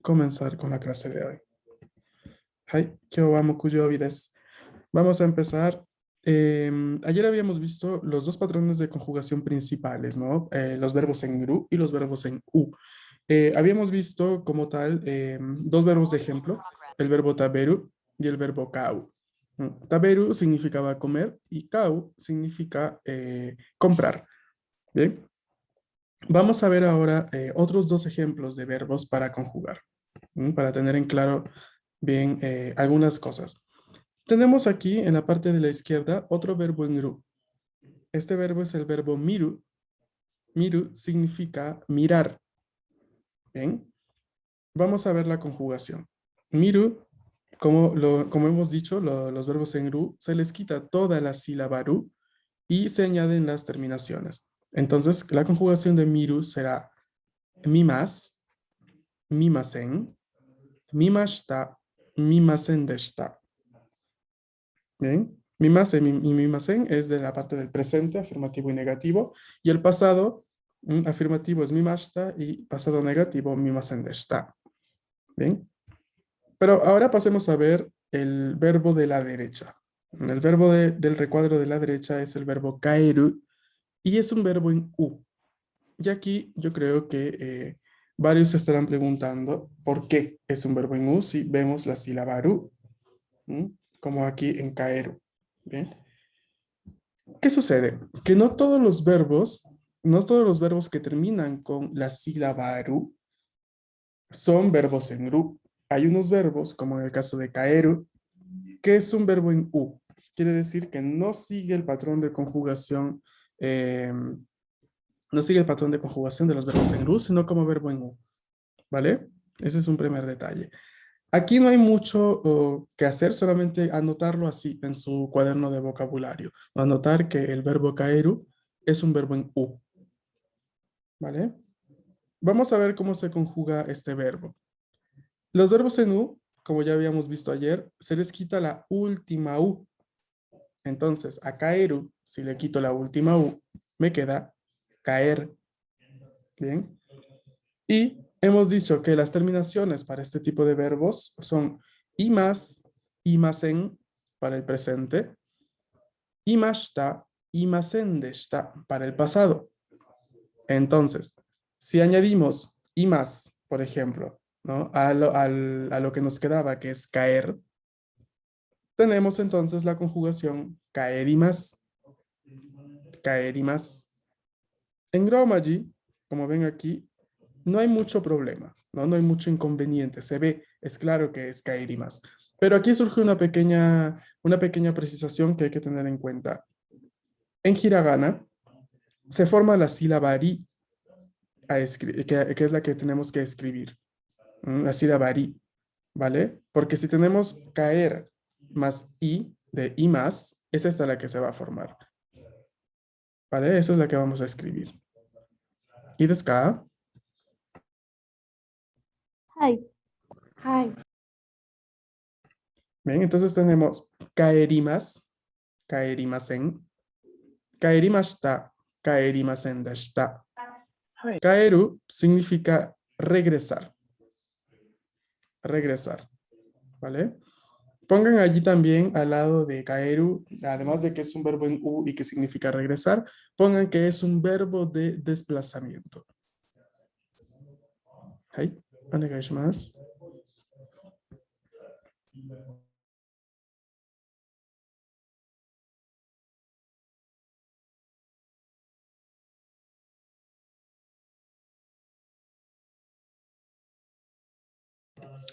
comenzar con la clase de hoy. Hai, kyo mokuyobi desu. Vamos a empezar. Ayer habíamos visto los dos patrones de conjugación principales, ¿no? Los verbos en ru y los verbos en u. Habíamos visto como tal dos verbos de ejemplo, el verbo taberu y el verbo kau. Taberu significaba comer y kau significa comprar. Bien, vamos a ver ahora otros dos ejemplos de verbos para conjugar, para tener en claro bien algunas cosas. Tenemos aquí en la parte de la izquierda otro verbo en ru. Este verbo es el verbo miru. Miru significa mirar. Bien, vamos a ver la conjugación. Miru, como hemos dicho, los verbos en ru se les quita toda la sílaba ru y se añaden las terminaciones. Entonces, la conjugación de miru será mimas, mimasen, mimashita, mimasen deshita. Bien, mimasen y mimasen es de la parte del presente, afirmativo y negativo, y el pasado afirmativo es mimashita y pasado negativo mimasen deshita. Bien, pero ahora pasemos a ver el verbo de la derecha. El verbo del recuadro de la derecha es el verbo kaeru y es un verbo en u. Y aquí yo creo que varios se estarán preguntando por qué es un verbo en u si vemos la sílaba ru, como aquí en kaeru. Bien. ¿Qué sucede? Que no todos los verbos que terminan con la sílaba ru son verbos en ru. Hay unos verbos, como en el caso de kaeru, que es un verbo en u. Quiere decir que no sigue el patrón de conjugación, no sigue el patrón de conjugación de los verbos en ru, sino como verbo en u. ¿Vale? Ese es un primer detalle. Aquí no hay mucho que hacer, solamente anotarlo así en su cuaderno de vocabulario. Anotar que el verbo kaeru es un verbo en u. ¿Vale? Vamos a ver cómo se conjuga este verbo. Los verbos en u, como ya habíamos visto ayer, se les quita la última u. Entonces, a kaeru, si le quito la última u, me queda caer. Bien. Y hemos dicho que las terminaciones para este tipo de verbos son imas, imasen para el presente, imashita, imasen deshita para el pasado. Entonces, si añadimos imas, por ejemplo, ¿no? a lo que nos quedaba, que es caer, tenemos entonces la conjugación caerimas, caerimas. En Gromaji, como ven aquí, no hay mucho problema, ¿no? No hay mucho inconveniente. Se ve, es claro que es caerimas. Pero aquí surge una pequeña precisación que hay que tener en cuenta. En hiragana se forma la sílaba ri, que es la que tenemos que escribir. La sílaba ri, ¿vale? Porque si tenemos caer más i de i más, es esta la que se va a formar. ¿Vale? Esa es la que vamos a escribir. ¿Y desca? はい。はい。 Bien, entonces tenemos caerimas, caerimasen, caerimashita, caerimasen deshita. Kaeru significa regresar, regresar, ¿vale? Pongan allí también al lado de kaeru, además de que es un verbo en u y que significa regresar, pongan que es un verbo de desplazamiento. Hai, onegaishimasu.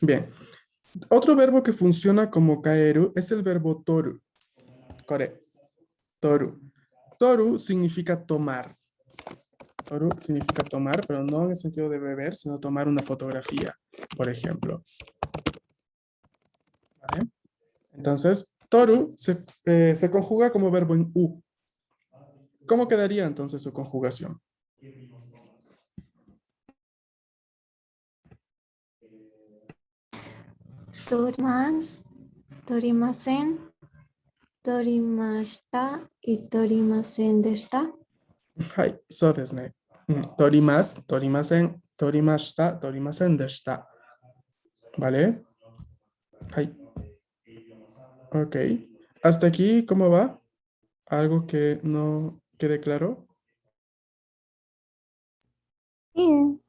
Bien, otro verbo que funciona como kaeru es el verbo toru. Kore, toru. Toru significa tomar. Toru significa tomar, pero no en el sentido de beber, sino tomar una fotografía, por ejemplo. ¿Vale? Entonces, toru se conjuga como verbo en u. ¿Cómo quedaría entonces su conjugación? 取ります。取りません。取りました。取りませんでした。はい、そうですね。取ります、取りません、取りました、取りませんでした。¿Vale? Ay, ok. ¿Hasta aquí cómo va? ¿Algo que no quede claro? Bien,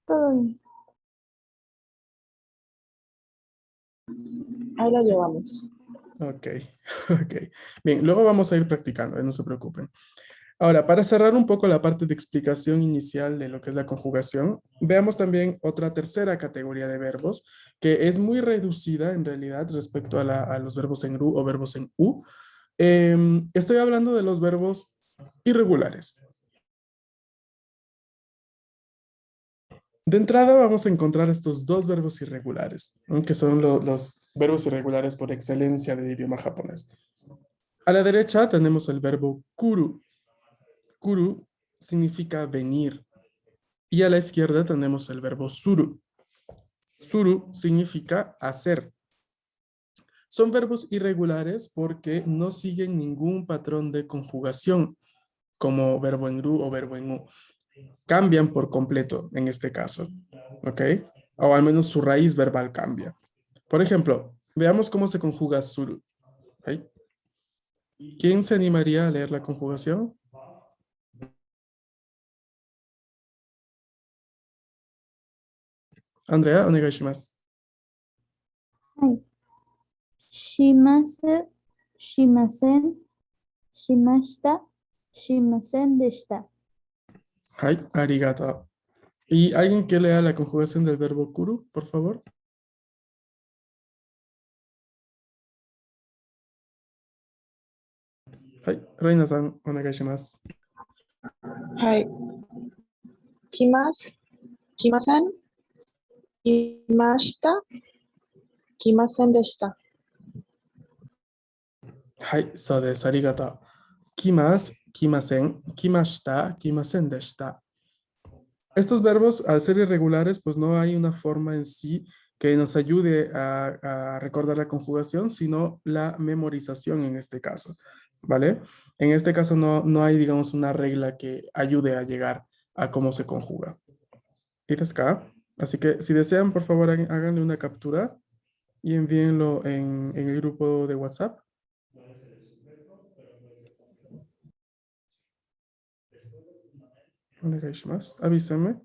todo bien. Ahí lo llevamos. Ok, ok. Bien, luego vamos a ir practicando, no se preocupen. Ahora, para cerrar un poco la parte de explicación inicial de lo que es la conjugación, veamos también otra tercera categoría de verbos que es muy reducida en realidad respecto a, a los verbos en RU o verbos en U. Estoy hablando de los verbos irregulares. De entrada vamos a encontrar estos dos verbos irregulares, ¿no? Que son los verbos irregulares por excelencia del idioma japonés. A la derecha tenemos el verbo kuru. Kuru significa venir. Y a la izquierda tenemos el verbo suru. Suru significa hacer. Son verbos irregulares porque no siguen ningún patrón de conjugación, como verbo en ru o verbo en u. Cambian por completo en este caso, ¿ok? O al menos su raíz verbal cambia. Por ejemplo, veamos cómo se conjuga suru. ¿Ok? ¿Quién se animaría a leer la conjugación? Andrea, onegaishimasu. はい。します、しません、しました、しませんでした。Hai, arigato. ¿Y alguien que lea la conjugación del verbo kuru, por favor? はい、レイナさん、お願いします。はい。来ます。来ません。来ました。来ませんでした。はい、そうです。ありがとう。来ます、来ません、来ました、来ませんでした。Estos verbos, al ser irregulares, pues no hay una forma en sí que nos ayude a recordar la conjugación, sino la memorización en este caso, ¿vale? En este caso no hay, digamos, una regla que ayude a llegar a cómo se conjuga. ¿Y acá? Así que si desean, por favor, háganle una captura y envíenlo en el grupo de WhatsApp. Avísenme.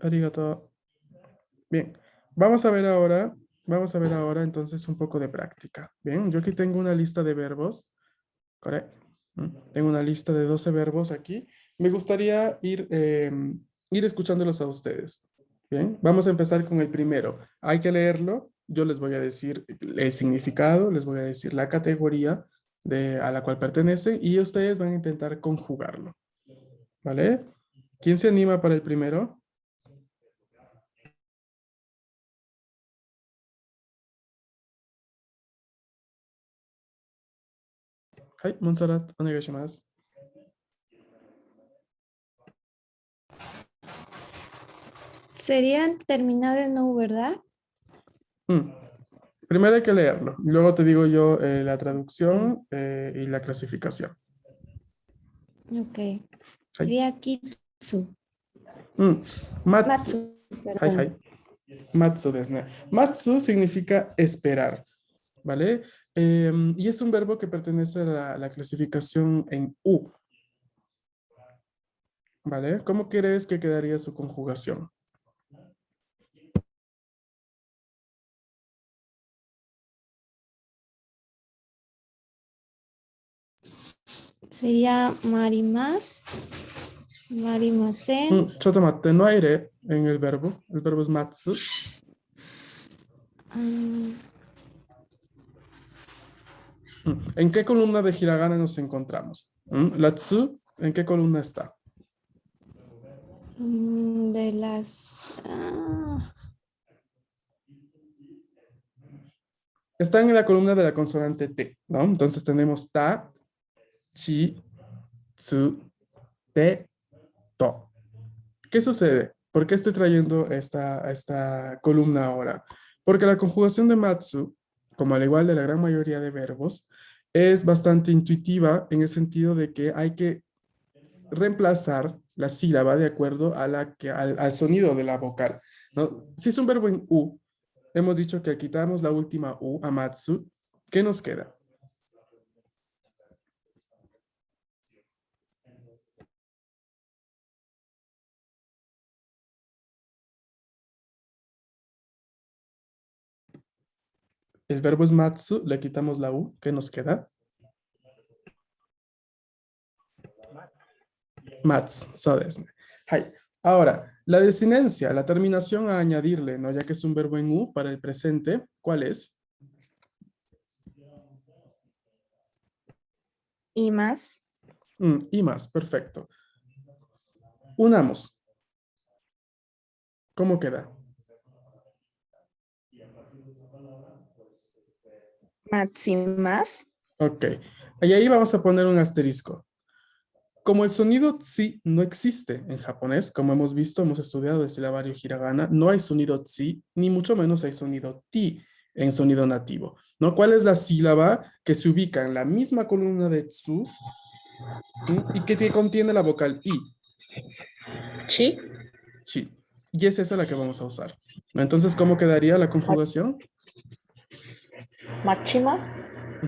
Arigato. Bien, vamos a ver ahora entonces un poco de práctica. Bien, yo aquí tengo una lista de verbos, correcto. Tengo una lista de 12 verbos aquí. Me gustaría ir escuchándolos a ustedes. Bien, vamos a empezar con el primero. Hay que leerlo. Yo les voy a decir el significado, les voy a decir la categoría a la cual pertenece y ustedes van a intentar conjugarlo. ¿Vale? ¿Quién se anima para el primero? Hi, Montserrat, onegaishimasu. Serían terminado en U, ¿verdad? Primero hay que leerlo. Luego te digo yo la traducción y la clasificación. Ok. Sería Kitsu. Matsu. Matsu, Hi, perdón. hi. Matsu desu ne. Matsu significa esperar, ¿vale? Y es un verbo que pertenece a la clasificación en U, ¿vale? ¿Cómo crees que quedaría su conjugación? Sería Marimas, Marimasen. Chotomate, no hay re en el verbo. El verbo es matsu. ¿En qué columna de hiragana nos encontramos? La tsu, ¿en qué columna está? De las... Está en la columna de la consonante T, ¿no? Entonces tenemos ta, chi, tsu, te, to. ¿Qué sucede? ¿Por qué estoy trayendo esta columna ahora? Porque la conjugación de matsu, como al igual de la gran mayoría de verbos, es bastante intuitiva en el sentido de que hay que reemplazar la sílaba de acuerdo a al sonido de la vocal, ¿no? Si es un verbo en U, hemos dicho que quitamos la última U, amatsu, ¿qué nos queda? El verbo es matsu, le quitamos la U, ¿qué nos queda? Mats, so desu ne. Hai. Ahora, la desinencia, la terminación a añadirle, ¿no? Ya que es un verbo en U para el presente, ¿cuál es? Y más. Y más, perfecto. Unamos. ¿Cómo queda? Máximas. Ok. Y ahí vamos a poner un asterisco. Como el sonido tsi no existe en japonés, como hemos visto, hemos estudiado el silabario hiragana, no hay sonido tsi, ni mucho menos hay sonido ti en sonido nativo, ¿no? ¿Cuál es la sílaba que se ubica en la misma columna de tsu y que contiene la vocal i? Chi. Chi. Y es esa la que vamos a usar, ¿no? Entonces, ¿cómo quedaría la conjugación? Machimas.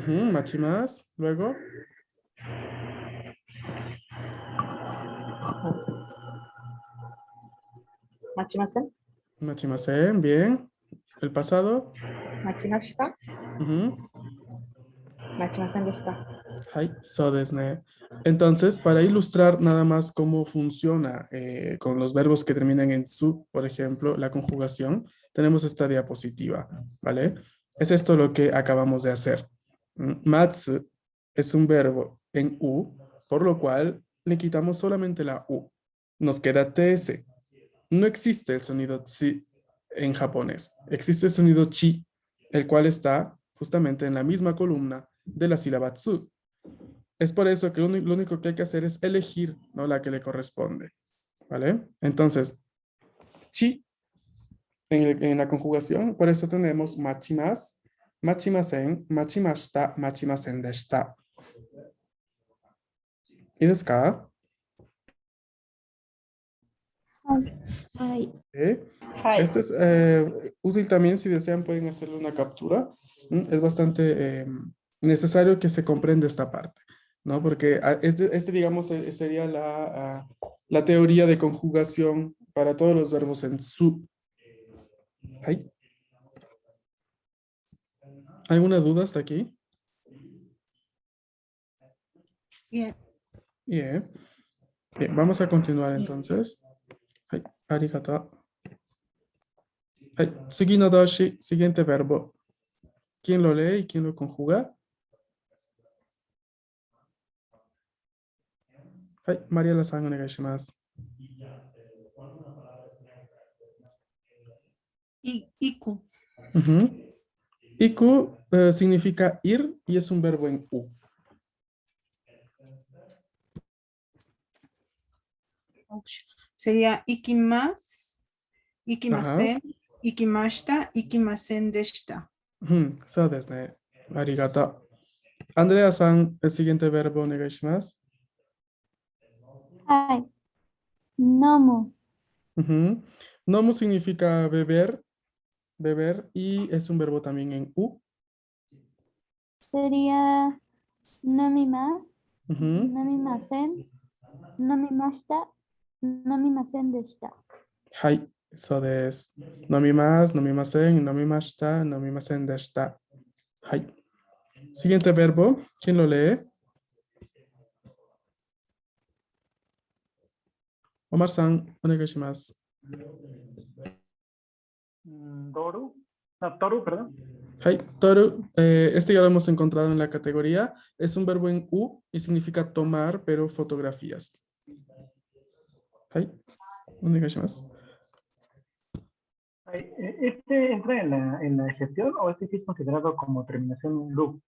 Machimas, luego, Machimasen. machimasen, bien. El pasado, Machimashita. ujú. Machimasen deshita. Hai, so desu ne. Entonces, para ilustrar nada más cómo funciona con los verbos que terminan en su, por ejemplo, la conjugación, tenemos esta diapositiva, ¿vale? Es esto lo que acabamos de hacer. Matsu es un verbo en U, por lo cual le quitamos solamente la U. Nos queda TS. No existe el sonido tsi en japonés. Existe el sonido chi, el cual está justamente en la misma columna de la sílaba tsu. Es por eso que lo único que hay que hacer es elegir, ¿no? La que le corresponde, ¿vale? Entonces, chi en la conjugación, por eso tenemos machimas, machimasen, machimashita, machimasen deshita. ¿Y desu ka? Ay, ¿Eh? Hai. Este es útil también si desean pueden hacerle una captura. Es bastante necesario que se comprenda esta parte, ¿no? Porque digamos, sería la teoría de conjugación para todos los verbos en su. ¿Hay alguna duda hasta aquí? Bien. Bien. Bien, vamos a continuar entonces.はい、arigato.はい、次の動詞、siguiente verbo. ¿Quién lo lee y quién lo conjuga? はい、マリアラさんお願いします。Iku. Ujú. Iku significa ir y es un verbo en U. Sería ikimas, Ajá. ikimasen, ikimashita, ikimasen deshita. そうですね。ありがとう。アンドレアさん、el siguiente verbo お願いします。はい。飲む。Ujú. Nomu significa beber, beber y es un verbo también en U. Sería 飲みます。Ujú. 飲みません。飲みました。飲みませんでした。はい、そうです。飲みます、飲みません、飲みました、飲みませんでした。はい。Siguiente verbo, ¿quién lo lee? Omar-san, お願いします。Doru, no, Toru, perdón. Hai, toru, este ya lo hemos encontrado en la categoría. Es un verbo en U y significa tomar, pero fotografías. Hai, お願いします。¿Este entra en la excepción o este sí es considerado como terminación en loop?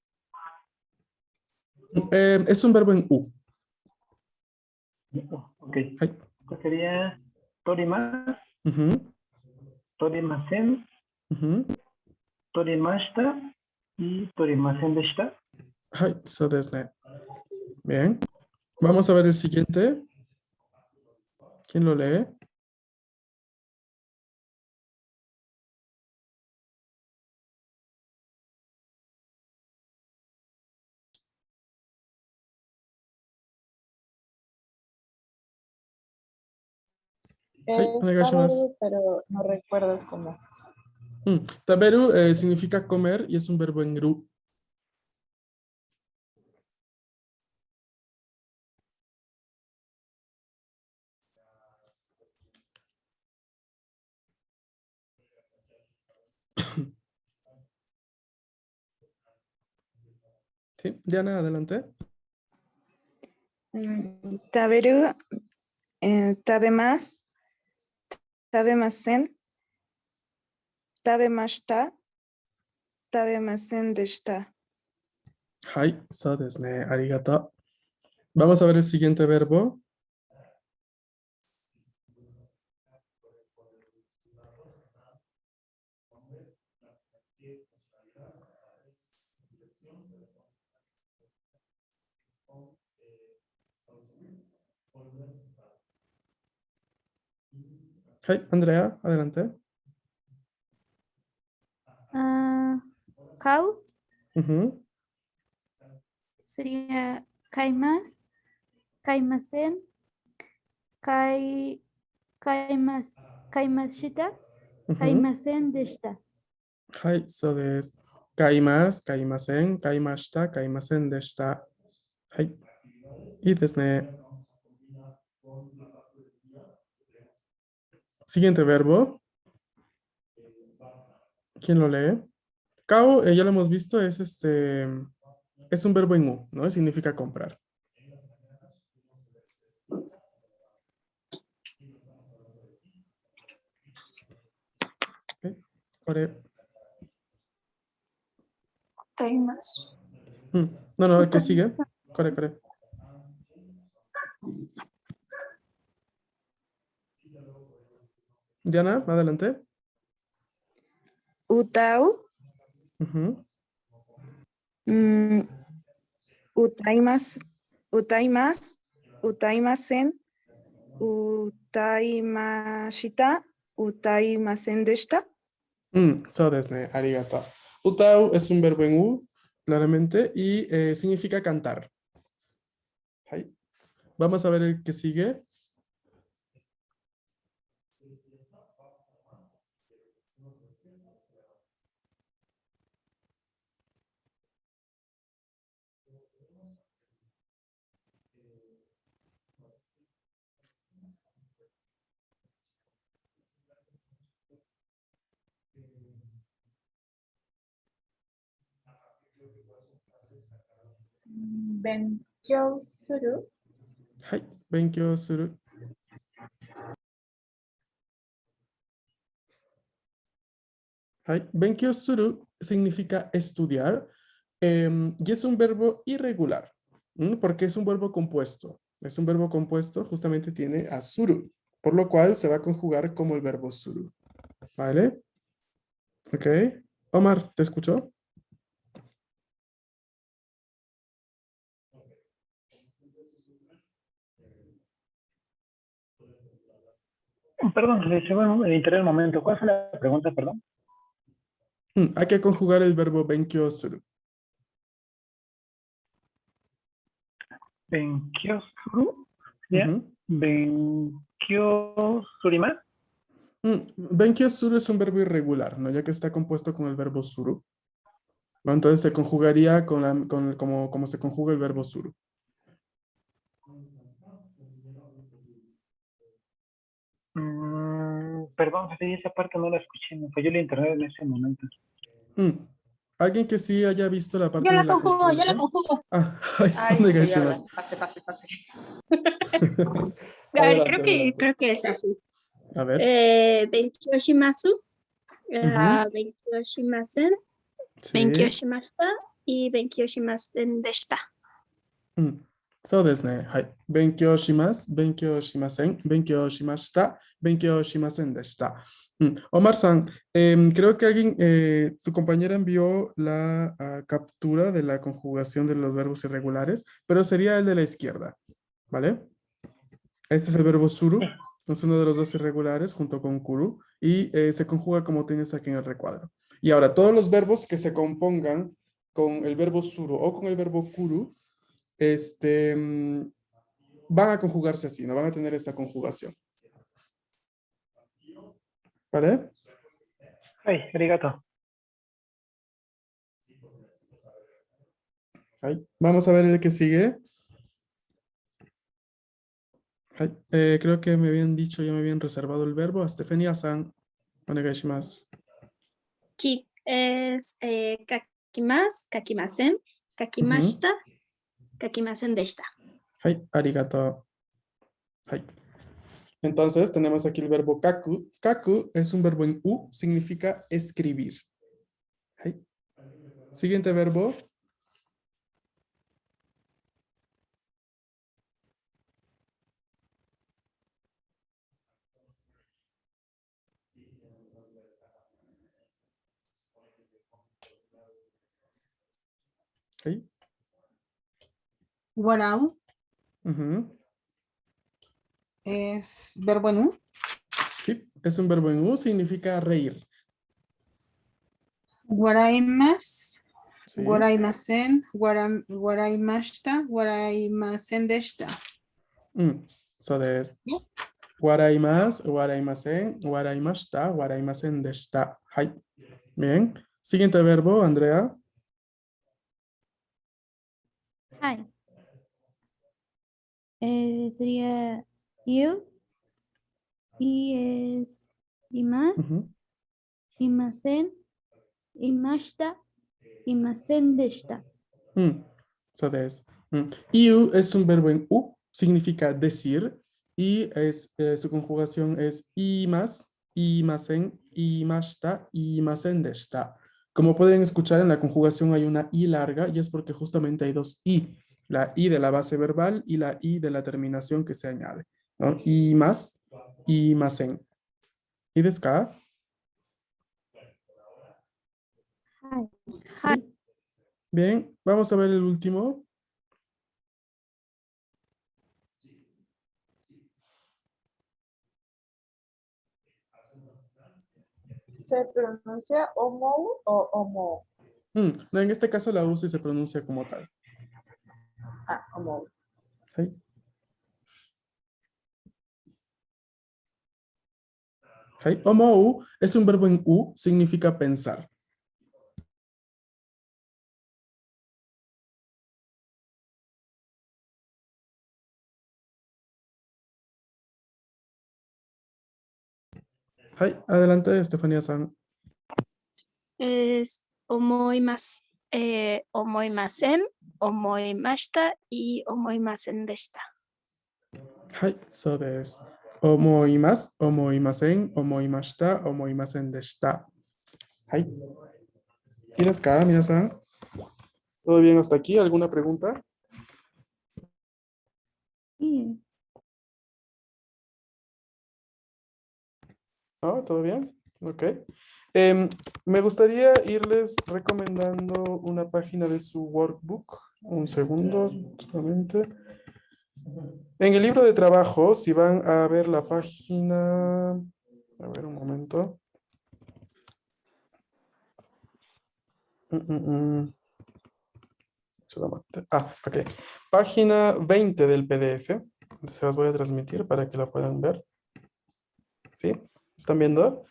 Es un verbo en U. Ok. Hai. Esto sería torimas, Ujú, torimasen, ujú. torimashita y torimasen deshita. はい、そうですね. Bien. Vamos a ver el siguiente. ¿Quién lo lee? Taberu, pero no recuerdo cómo. Taberu significa comer y es un verbo en ru. Sí, Diana, adelante. Taberu, tabemasu, tabemasen, tabemashita, tabemasen deshita. はい、そうですね。ありがとう. Vamos a ver el siguiente verbo. Andrea, adelante. Kau Ujú. sería kaimas, kaimasen, kaimashita, Ujú. kaimasen deshita. はい、そうです。買います、買いません、買いました、買いませんでした。はい。いいですね。Siguiente verbo. ¿Quién lo lee? Cao, ya lo hemos visto, es un verbo en U, ¿no? Significa comprar. Ok, Ore. No, no, el que sigue. Core. Diana, adelante. Utau, Ujú. utaimas, utaimasen, utaimashita, utaimasen deshita. そうですね。ありがとう. Utau es un verbo en U, claramente, y significa cantar. Ahí. Vamos a ver el que sigue. Benkyou suru. はい。勉強する. Hai. Benkyou suru significa estudiar y es un verbo irregular. Porque es un verbo compuesto. Es un verbo compuesto, justamente tiene a suru, por lo cual se va a conjugar como el verbo suru. ¿Vale? Ok. Omar, ¿te escuchó? Perdón, se va a enterar el momento. ¿Cuál fue la pregunta, perdón? Hay que conjugar el verbo benkyou suru. Benkyou suru. ¿Ya? Ujú. Benkyou surima. Benkyou suru es un verbo irregular, ¿no? Ya que está compuesto con el verbo suru. Bueno, entonces se conjugaría como se conjuga el verbo suru. Perdón, sí, esa parte no la escuché. Me falló el internet en ese momento. ¿Alguien que sí haya visto la parte Yo de la la conjugo, yo la conjugación? conjugo. Ah, Ay, onegaishimasu. pase. A ver, Adelante, adelante. creo que es así. A ver. Benkyou shimasu, Ujú. benkyou shimasen, Sí. benkyou shimashita y benkyou shimasen deshita. そうですね。はい。勉強します。勉強しません。勉強しました。勉強しませんでした。Omar San, creo que alguien, su compañera envió la captura de la conjugación de los verbos irregulares, pero sería el de la izquierda, ¿vale? Este es el verbo suru, es uno de los dos irregulares junto con kuru y se conjuga como tienes aquí en el recuadro. Y ahora, todos los verbos que se compongan con el verbo suru o con el verbo kuru, van a conjugarse así, no van a tener esta conjugación. ¿Vale? はい、ありがとう。Ahí. Vamos a ver el que sigue. Ahí. Creo que me habían dicho, ya me habían reservado el verbo. Stefania-san, onegaishimasu. Sí, es kakimasu, kakimasen, kakimashita, kakimasen deshita. Hai, arigato. Hai. Entonces tenemos aquí el verbo kaku. Kaku es un verbo en U, significa escribir. Hai. Siguiente verbo. Hai. Guarau Ujú. es verbo en U. Sí, es un verbo en U, significa reír. Guaraimas, Sí. guaraimasen, guaraimashita, guaraimasen deshita. So des. ¿No? Waraimasu, waraimasen, waraimashita, waraimasen deshita. Hai. Bien. Siguiente verbo, Andrea. Hi. Sería you. Y es imas, Ujú. imasen, imashita, imasen deshita. So des. Iu es un verbo en U, significa decir, y su conjugación es imas, imasen, imashita, imasen deshita. Como pueden escuchar, en la conjugación hay una I larga y es porque justamente hay dos I. La I de la base verbal y la I de la terminación que se añade, ¿no? Imas, imasen. ¿Y desu ka? Hi. Bien, vamos a ver el último. ¿Se pronuncia homo o homo? No, en este caso la U sí se pronuncia como tal. Ah, homo. Ok. Ok. Omou es un verbo en U, significa pensar. Hi, adelante, Estefanía-san. Es omoimasen, omoimashita y omoimasen deshita. Hi, so des. Omoimasu, omoimasen, omoimashita, omoimasen deshita. Hi. ¿Y desu ka, minasan? ¿Todo bien hasta aquí? ¿Alguna pregunta? Y ¿No? ¿Todo bien? Ok. Me gustaría irles recomendando una página de su workbook. Un segundo, solamente. En el libro de trabajo, si van a ver la página, a ver un momento. Solamente. Ok. Página 20 del PDF. Se las voy a transmitir para que la puedan ver. ¿Sí? ¿Están viendo?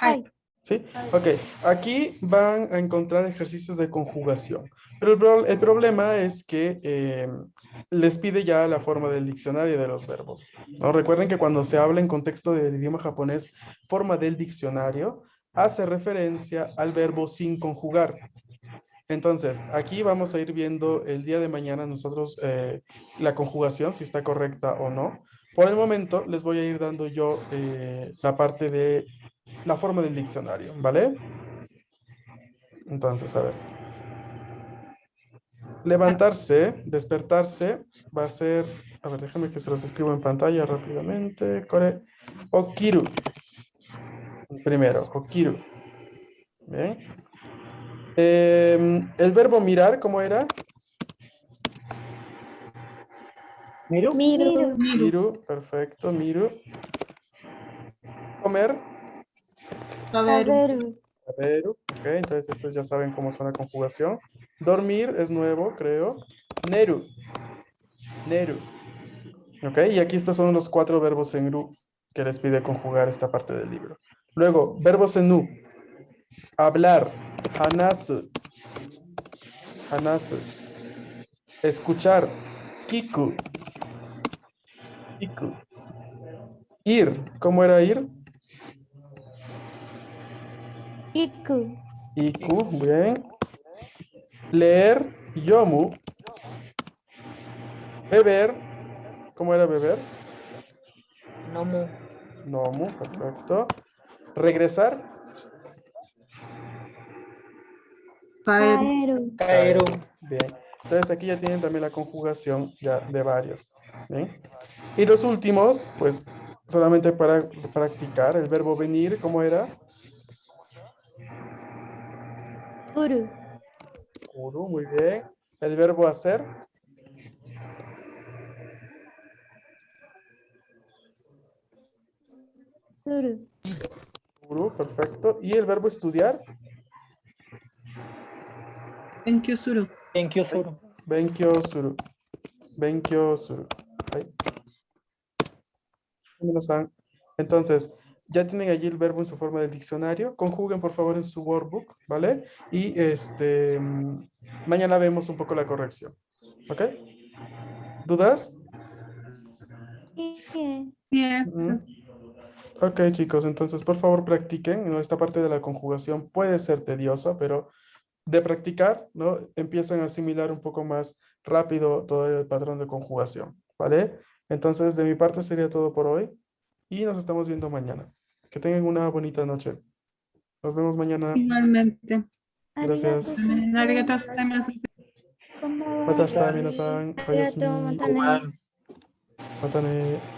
Hi. ¿Sí? Ok, aquí van a encontrar ejercicios de conjugación, pero el problema es que les pide ya la forma del diccionario de los verbos, ¿no? Recuerden que cuando se habla en contexto del idioma japonés, forma del diccionario hace referencia al verbo sin conjugar. Entonces, aquí vamos a ir viendo el día de mañana nosotros la conjugación, si está correcta o no. Por el momento, les voy a ir dando yo la parte de la forma del diccionario, ¿vale? Entonces, a ver. Levantarse, despertarse, va a ser, a ver, déjame que se los escribo en pantalla rápidamente. Core, okiru. Primero, okiru. Bien. El verbo mirar, ¿cómo era? Miru. Miru. Miru, perfecto, miru. Comer, Saberu. saberu. Ok, entonces estos ya saben cómo son la conjugación. Dormir es nuevo, creo. Neru. Neru. Ok, y aquí estos son los 4 verbos en ru que les pide conjugar esta parte del libro. Luego, verbos en nu. Hablar. Hanasu. Hanasu. Escuchar. Kiku. Kiku. Ir. ¿Cómo era ir? Iku. Iku. Bien. Leer. Yomu. Beber. ¿Cómo era beber? Nomu. Nomu. Perfecto. Regresar. Kaeru. Kaeru. Kaeru. Bien. Entonces aquí ya tienen también la conjugación ya de varios. Bien. Y los últimos, pues solamente para practicar, el verbo venir, ¿cómo era? Uru. Uru, muy bien. El verbo hacer. Suru. Uru, perfecto. Y el verbo estudiar. Thank Suru. Benkyo suru. Benkyo suru. Benkyo suru. Ahí. Minasan. Entonces, ya tienen allí el verbo en su forma del diccionario. Conjuguen por favor en su workbook, ¿vale? Y mañana vemos un poco la corrección. ¿Ok? ¿Dudas? Sí. Yes. Mm. Ok, chicos, entonces por favor practiquen, ¿no? Esta parte de la conjugación puede ser tediosa, pero de practicar, ¿no? Empiezan a asimilar un poco más rápido todo el patrón de conjugación, ¿vale? Entonces, de mi parte sería todo por hoy y nos estamos viendo mañana. Que tengan una bonita noche. Nos vemos mañana. Igualmente. Gracias. Arigato gozaimasu. Matashita, minasan. Oyasumi. Arigato, matane. Matane.